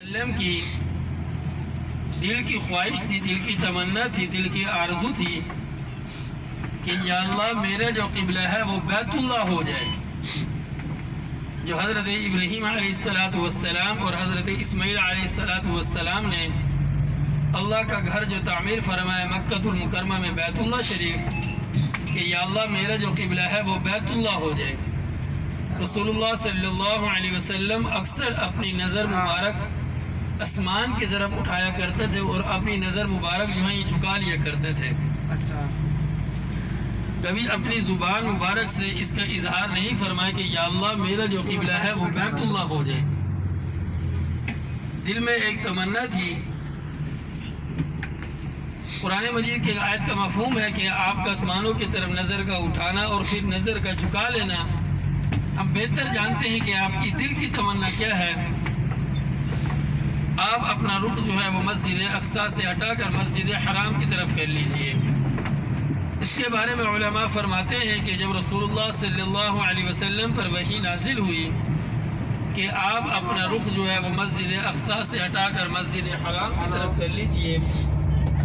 وسلم کی دل کی خواہش تھی، دل کی تمنا تھی، دل کی آرزو تھی کہ یا اللہ میرا جو قبلہ ہے وہ بیت اللہ ہو جائے، جو حضرت ابراہیم علیہ السلام اور حضرت اسماعیل علیہ السلام نے اللہ کا گھر جو تعمیر فرمایا مکہ المکرمہ میں بیت اللہ شریف، کہ یا اللہ میرا جو قبلہ ہے وہ بیت اللہ ہو جائے۔ رسول اللہ صلی اللہ علیہ وسلم اکثر اپنی نظر مبارک آسمان کی طرف اٹھایا کرتے تھے اور اپنی نظر مبارک جو ہے یہ جھکا لیا کرتے تھے۔ کبھی اپنی زبان مبارک سے اس کا اظہار نہیں فرمایا کہ یا اللہ میرا جو قبلہ ہے وہ بیت اللہ ہو جائے۔ دل میں ایک تمنا تھی۔ قرآن مجید کی آیت کا مفہوم ہے کہ آپ کا آسمانوں کی طرف نظر کا اٹھانا اور پھر نظر کا جھکا لینا، ہم بہتر جانتے ہیں کہ آپ کی دل کی تمنا کیا ہے۔ آپ اپنا رخ جو ہے وہ مسجد اقصی سے ہٹا کر مسجد حرام کی طرف کر لیجئے۔ اس کے بارے میں علماء فرماتے ہیں کہ جب رسول اللہ صلی اللہ علیہ وسلم پر وحی نازل ہوئی کہ آپ اپنا رخ جو ہے وہ مسجد اقصی سے ہٹا کر مسجد حرام کی طرف کر لیجئے،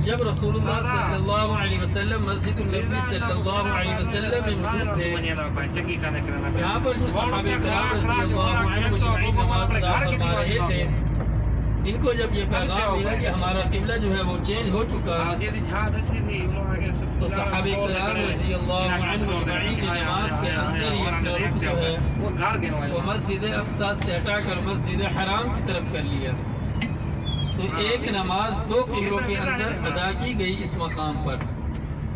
جب رسول اللہ صلی اللہ علیہ وسلم مسجد النبی صلی اللہ علیہ وسلم میں موجود تھے، یہاں پر جو صحابہ کرام رضی اللہ عنہم اجمعین نماز ادا فرما رہے تھے، ان کو جب یہ پیغام ملا کہ ہمارا قبلہ جو ہے وہ چینج ہو چکا، تو صحابہ کرام رضی اللہ عنہم اجمعین نے نماز کے اندر ہی اپنا رخ جو ہے وہ مسجد اقصی سے ہٹا کر مسجد حرام کی طرف کر لیا۔ تو ایک نماز دو قبلوں کے اندر ادا کی گئی اس مقام پر۔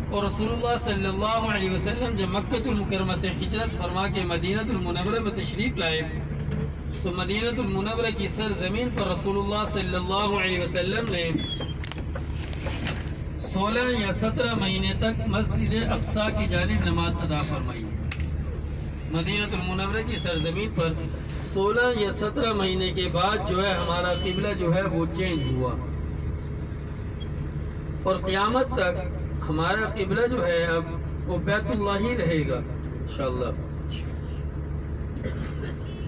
اور رسول اللہ صلی اللہ علیہ وسلم جب مکہ المکرمہ سے ہجرت فرما کے مدینہ المنورہ میں تشریف لائے، تو مدینہ المنورہ کی سرزمین پر رسول اللہ صلی اللہ علیہ وسلم نے 16 یا 17 مہینے تک مسجد اقصی کی جانب نماز ادا فرمائی۔ مدینہ المنورہ کی سرزمین پر 16 یا 17 مہینے کے بعد جو ہے ہمارا قبلہ جو ہے وہ چینج ہوا، اور قیامت تک ہمارا قبلہ جو ہے اب وہ بیت اللہ ہی رہے گا انشاءاللہ۔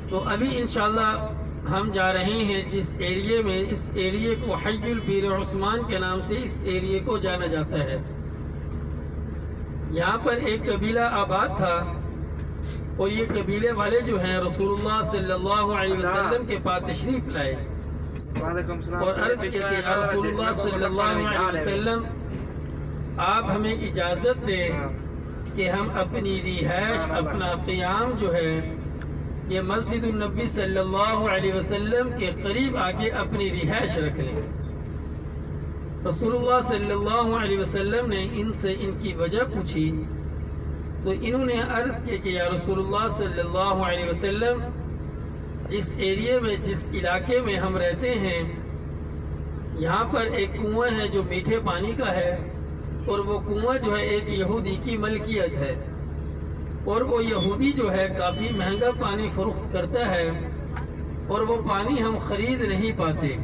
تو ابھی انشاءاللہ ہم جا رہے ہیں جس ایریے میں، اس ایریے کو حی البیر عثمان کے نام سے اس ایریے کو جانا جاتا ہے۔ یہاں پر ایک قبیلہ آباد تھا، اور یہ قبیلے والے جو ہیں رسول اللہ صلی اللہ علیہ وسلم کے پاس تشریف لائے اور عرض کیا کہ رسول اللہ صلی اللہ علیہ وسلم آپ ہمیں اجازت دیں کہ ہم اپنی رہائش، اپنا قیام جو ہے یہ مسجد النبی صلی اللہ علیہ وسلم کے قریب آگے اپنی رہائش رکھ لیں۔ رسول اللہ صلی اللہ علیہ وسلم نے ان سے ان کی وجہ پوچھی، تو انہوں نے عرض کیا کہ یا رسول اللہ صلی اللہ علیہ وسلم جس ایریے میں، جس علاقے میں ہم رہتے ہیں، یہاں پر ایک کنواں ہے جو میٹھے پانی کا ہے، اور وہ کنواں جو ہے ایک یہودی کی ملکیت ہے، اور وہ یہودی جو ہے کافی مہنگا پانی فروخت کرتا ہے، اور وہ پانی ہم خرید نہیں پاتے۔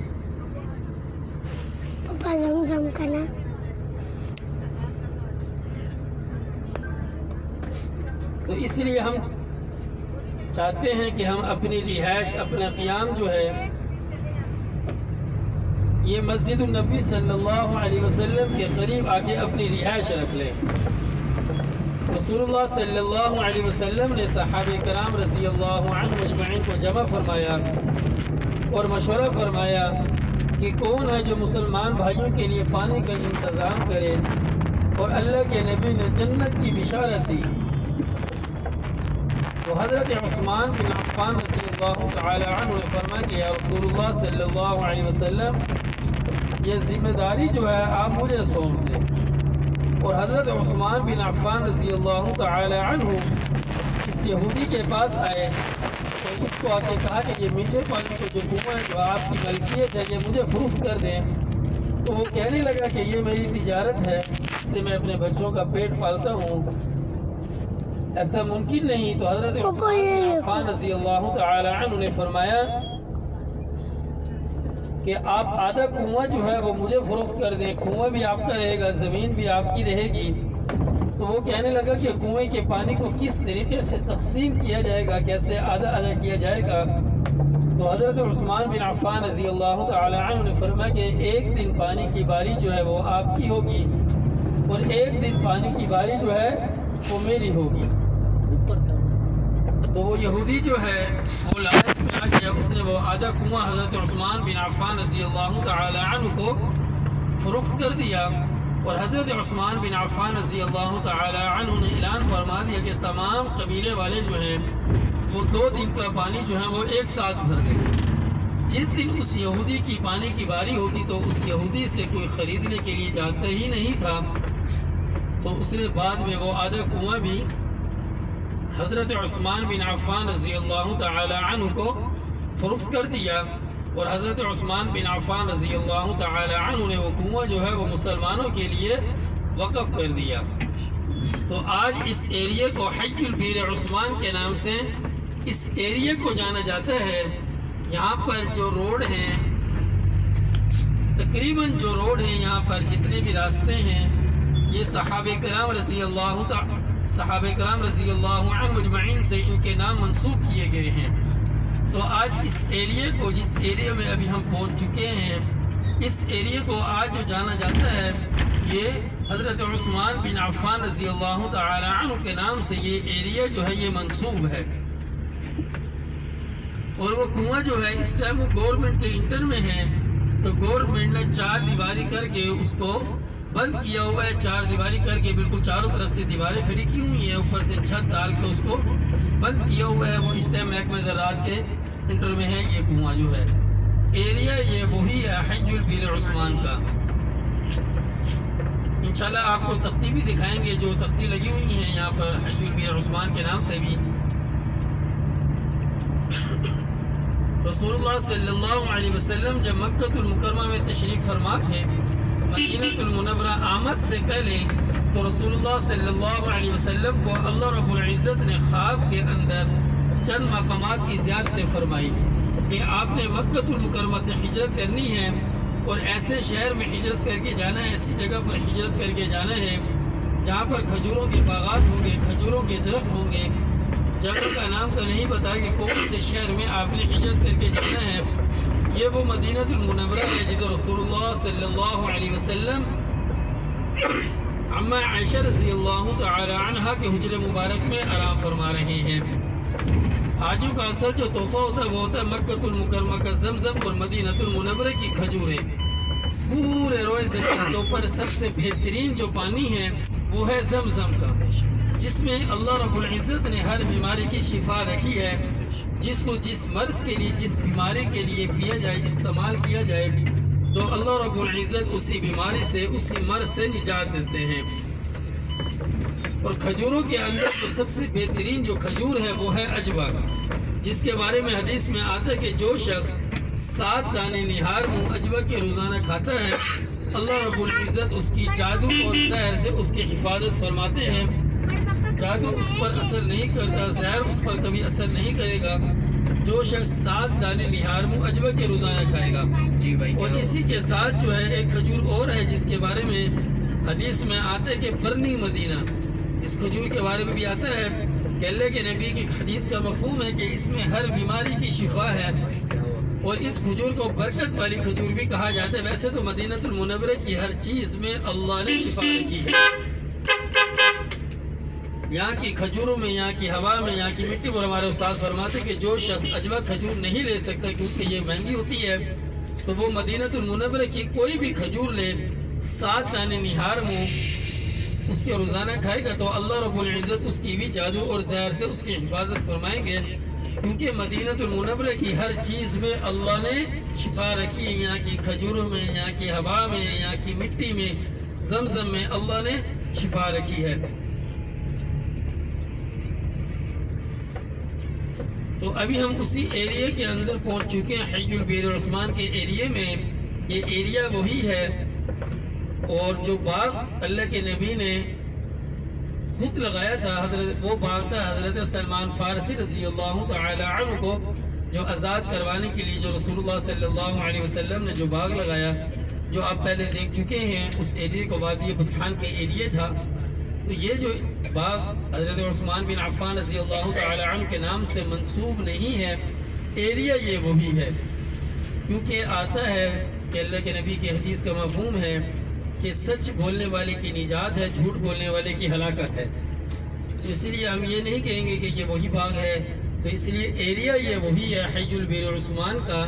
تو اس لیے ہم چاہتے ہیں کہ ہم اپنی رہائش، اپنا قیام جو ہے یہ مسجد النبی صلی اللہ علیہ وسلم کے قریب آ کے اپنی رہائش رکھ لیں۔ رسول اللہ صلی اللہ علیہ وسلم نے صحابہ کرام رضی اللہ عنہم اجمعین کو جمع فرمایا اور مشورہ فرمایا کہ کون ہے جو مسلمان بھائیوں کے لیے پانی کا انتظام کرے، اور اللہ کے نبی نے جنت کی بشارت دی۔ تو حضرت عثمان بن عفان رضی اللہ تعالی عنہ نے فرمایا کہ یا رسول اللہ صلی اللہ علیہ وسلم یہ ذمہ داری جو ہے آپ مجھے سونپ دیں۔ اور حضرت عثمان بن عفان رضی اللہ تعالی عنہ اس یہودی کے پاس آئے تو اس کو آ کے کہا کہ یہ میٹھے پانی کو جو کنواں جو آپ کی ملکیت ہے یہ مجھے فروخت کر دیں۔ تو وہ کہنے لگا کہ یہ میری تجارت ہے، اس سے میں اپنے بچوں کا پیٹ پالتا ہوں، ایسا ممکن نہیں۔ تو حضرت عثمان بن عفان رضی اللہ تعالی عنہ نے فرمایا کہ آپ آدھا کنواں جو ہے وہ مجھے فروخت کر دیں، کنواں بھی آپ کا رہے گا، زمین بھی آپ کی رہے گی۔ تو وہ کہنے لگا کہ کنویں کے پانی کو کس طریقے سے تقسیم کیا جائے گا، کیسے آدھا آدھا کیا جائے گا۔ تو حضرت عثمان بن عفان رضی اللہ تعالی عنہ نے فرمایا کہ ایک دن پانی کی باری جو ہے وہ آپ کی ہوگی اور ایک دن پانی کی باری جو ہے وہ میری ہوگی۔ تو وہ یہودی جو ہے وہ لالچ میں آ گیا، اس نے وہ آدھا کنواں حضرت عثمان بن عفان رضی اللہ تعالی عنہ کو فروخت کر دیا، اور حضرت عثمان بن عفان رضی اللہ تعالی عنہ نے اعلان فرما دیا کہ تمام قبیلے والے جو ہیں وہ 2 دن کا پانی جو ہے وہ ایک ساتھ بھر دیں۔ جس دن اس یہودی کی پانی کی باری ہوتی تو اس یہودی سے کوئی خریدنے کے لیے جاتا ہی نہیں تھا، تو اس نے بعد میں وہ آدھا کنواں بھی حضرت عثمان بن عفان رضی اللہ تعالی عنہ کو فروخت کر دیا، اور حضرت عثمان بن عفان رضی اللہ تعالی عنہ نے وہ کنواں جو ہے وہ مسلمانوں کے لیے وقف کر دیا۔ تو آج اس ایریے کو حج البیر عثمان کے نام سے اس ایریے کو جانا جاتا ہے۔ یہاں پر جو روڈ ہیں، تقریباً جو روڈ ہیں یہاں پر جتنے بھی راستے ہیں، یہ صحابہ کرام رضی اللہ عنہ مجمعین سے ان کے نام منسوب کیے گئے ہیں۔ تو آج اس ایریے کو، جس ایریے میں ابھی ہم پہنچ چکے ہیں، اس ایریے کو آج جو جانا جاتا ہے یہ حضرت عثمان بن عفان رضی اللہ تعالی عنہ کے نام سے یہ ایریا جو ہے یہ منسوب ہے۔ اور وہ کنواں جو ہے اس ٹائم وہ گورنمنٹ کے انٹر میں ہے، تو گورنمنٹ نے 4 دیواری کر کے اس کو بند کیا ہوا ہے، 4 دیواری کر کے بالکل چاروں طرف سے دیواریں کھڑی کی ہوئی ہیں، اوپر سے چھت ڈال کے اس کو بند کیا ہوا ہے۔ وہ اس ٹائم محکمہ زراعت کے انٹر میں ہے۔ یہ کنواں جو ہے ایریا یہ وہی ہے حج البیر عثمان کا۔ انشاءاللہ آپ کو تختی بھی دکھائیں گے، جو تختی لگی ہوئی ہیں یہاں پر حج البیر عثمان کے نام سے بھی۔ رسول اللہ صلی اللہ علیہ وسلم جب مکہ المکرمہ میں تشریف فرما تھے، مدینہ المنورہ آمد سے پہلے، تو رسول اللہ صلی اللہ علیہ وسلم کو اللہ رب العزت نے خواب کے اندر چند مقامات کی زیارتیں فرمائی کہ آپ نے مکہ المکرمہ سے ہجرت کرنی ہے، اور ایسے شہر میں ہجرت کر کے جانا ہے، ایسی جگہ پر ہجرت کر کے جانا ہے جہاں پر کھجوروں کے باغات ہوں گے، کھجوروں کے درخت ہوں گے۔ جگہ کا نام تو نہیں بتایا کہ کون سے شہر میں آپ نے ہجرت کر کے جانا ہے۔ یہ وہ مدینہ المنورہ ہے جدھر رسول اللہ صلی اللہ علیہ وسلم عمہ عائشہ رضی اللہ تعالی عنہ کے حجر مبارک میں آرام فرما رہے ہیں۔ حاجیوں کا اصل جو تحفہ ہوتا ہے وہ ہوتا ہے مکہ المکرمہ کا زمزم اور مدینہ المنورہ کی کھجوریں۔ پورے روئے زمین کے اوپر سب سے بہترین جو پانی ہے وہ ہے زمزم کا، جس میں اللہ رب العزت نے ہر بیماری کی شفا رکھی ہے۔ جس کو جس مرض کے لیے، جس بیماری کے لیے پیا جائے، استعمال کیا جائے، تو اللہ رب العزت اسی بیماری سے، اسی مرض سے نجات دیتے ہیں۔ اور کھجوروں کے اندر تو سب سے بہترین جو کھجور ہے وہ ہے عجوا، جس کے بارے میں حدیث میں آتا ہے کہ جو شخص 7 دانے نہار منہ عجوا کے روزانہ کھاتا ہے، اللہ رب العزت اس کی جادو اور زہر سے اس کی حفاظت فرماتے ہیں۔ جادو اس پر اثر نہیں کرتا، زہر اس پر کبھی اثر نہیں کرے گا جو شخص 7 دانے نہار منہ عجوا کے روزانہ کھائے گا۔ اور اسی کے ساتھ جو ہے ایک کھجور اور ہے جس کے بارے میں حدیث میں آتا ہے کہ برنی مدینہ، اس کھجور کے بارے میں بھی آتا ہے کہ اللہ کے نبی کی حدیث کا مفہوم ہے کہ اس میں ہر بیماری کی شفا ہے، اور اس کھجور کو برکت والی کھجور بھی کہا جاتا ہے۔ ویسے تو مدینہ المنورہ کی ہر چیز میں اللہ نے شفا رکھی ہے، یہاں کی کھجوروں میں، یہاں کی ہوا میں، یہاں کی مٹی پر۔ ہمارے استاد فرماتے کہ جو شخص عجوا کھجور نہیں لے سکتا کیونکہ یہ مہنگی ہوتی ہے، تو وہ مدینہ المنورہ کی کوئی بھی کھجور لے، 7 دانے نہار منہ اس کے روزانہ کھائے گا تو اللہ رب العزت اس کی بھی جادو اور زہر سے اس کی حفاظت فرمائیں گے، کیونکہ مدینہ المنورہ کی ہر چیز میں اللہ نے شفا رکھی ہے۔ یہاں کی کھجوروں میں، یہاں کی ہوا میں، یہاں کی مٹی میں، زمزم میں اللہ نے شفا رکھی ہے۔ تو ابھی ہم اسی ایریے کے اندر پہنچ چکے ہیں، حج البیر عثمان کے ایریے میں۔ یہ ایریا وہی ہے، اور جو باغ اللہ کے نبی نے خود لگایا تھا، وہ باغ تھا حضرت سلمان فارسی رضی اللہ تعالی عنہ کو جو آزاد کروانے کے لیے، جو رسول اللہ صلی اللہ علیہ وسلم نے جو باغ لگایا، جو آپ پہلے دیکھ چکے ہیں، اس ایریے کو وادی بطحان کے ایریے تھا۔ تو یہ جو باغ حضرت عثمان بن عفان رضی اللہ تعالی عنہ کے نام سے منسوب نہیں ہے، ایریا یہ وہی ہے، کیونکہ آتا ہے کہ اللہ کے نبی کی حدیث کا مفہوم ہے کہ سچ بولنے والے کی نجات ہے، جھوٹ بولنے والے کی ہلاکت ہے۔ تو اس لیے ہم یہ نہیں کہیں گے کہ یہ وہی باغ ہے، تو اس لیے ایریا یہ وہی ہے۔ حی البر عثمان کا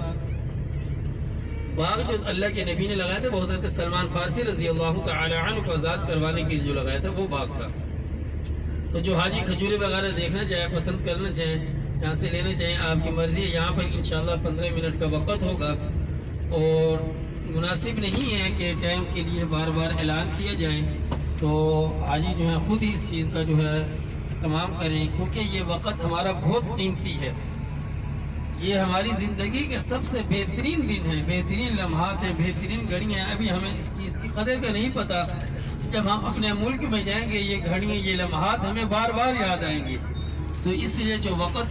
باغ جو اللہ کے نبی نے لگایا تھا وہ حضرت سلمان فارسی رضی اللہ تعالی عنہ کو آزاد کروانے کے لیے جو لگایا تھا وہ باغ تھا۔ تو جو حاجی کھجورے وغیرہ دیکھنا چاہے، پسند کرنا چاہیں، یہاں سے لینا چاہیں، آپ کی مرضی ہے۔ یہاں پر انشاءاللہ 15 منٹ کا وقت ہوگا، اور مناسب نہیں ہے کہ ٹائم کے لیے بار بار اعلان کیا جائے، تو حاجی جو ہے خود ہی اس چیز کا جو ہے تمام کریں، کیونکہ یہ وقت ہمارا بہت قیمتی ہے۔ یہ ہماری زندگی کے سب سے بہترین دن ہیں، بہترین لمحات ہیں، بہترین گھڑیاں ہیں۔ ابھی ہمیں اس چیز کی قدر کا نہیں پتہ، جب ہم اپنے ملک میں جائیں گے یہ گھڑیاں، یہ لمحات ہمیں بار بار یاد آئیں گی۔ تو اس لیے جو وقت